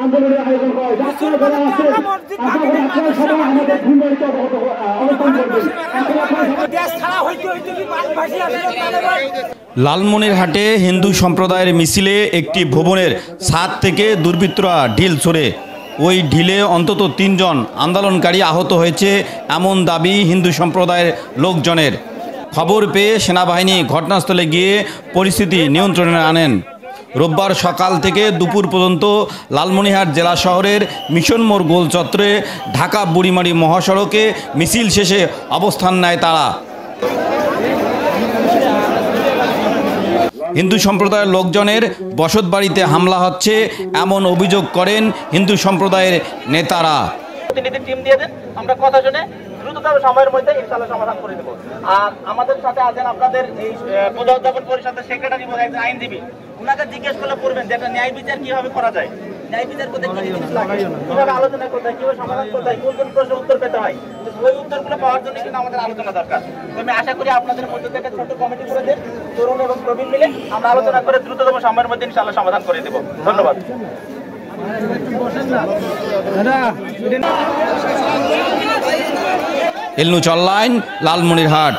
আন্দোলনের আয়োজন করা লালমনিরহাটে হিন্দু সম্প্রদায়ের মিছিলে একটি ভবনের ছাদ থেকে দুর্বৃত্তরা ঢিল ছোড়ে। ওই ঢিলে অন্তত ৩ জন আন্দোলনকারী আহত হয়েছে এমন দাবি হিন্দু সম্প্রদায়ের লোকজনের। খবর পেয়ে সেনাবাহিনী ঘটনাস্থলে গিয়ে পরিস্থিতি নিয়ন্ত্রণে আনেন। রোববার সকাল থেকে দুপুর পর্যন্ত লালমনিরহাট জেলা শহরের মিশন মোড় গোল চত্বরে ঢাকা বুড়িমারি মহাসড়কে মিছিল শেষে অবস্থান নেয় তারা। হিন্দু সম্প্রদায়ের লোকজনের বসতবাড়িতে হামলা হচ্ছে এমন অভিযোগ করেন হিন্দু সম্প্রদায়ের নেতারা। প্রতিনিধি টিম দিয়ে দেন, আমরা কথা শুনে দ্রুততম সময়ের মধ্যে ইনশাআল্লাহ সমাধান করে দেব। আর আমাদের সাথে আছেন আপনাদের এই পূজা উদ্যাপন পরিষদের সেক্রেটারি একজন আইনজীবী, ওনাকে জিজ্ঞেস করলে পড়বেন যে একটা ন্যায় বিচার কিভাবে করা যায়, ন্যায় বিচার করতে কি জিনিস লাগে, কিভাবে আলোচনা করতে হয়, কিভাবে সমাধান করতে হয়, কোন কোন প্রশ্নের উত্তর পেতে হয়, ওই উত্তরগুলো পাওয়ার জন্য কিন্তু আমাদের আলোচনা দরকার। আমি আশা করি আপনাদের মধ্যে থেকে ছোট কমিটি করে দেন, তরুণ এবং প্রবীণ মিলে আমরা আলোচনা করে দ্রুততম সময়ের মধ্যে ইনশাআল্লাহ সমাধান করে দেব। ধন্যবাদ। এলনুচ অনলাইন, লালমনিরহাট।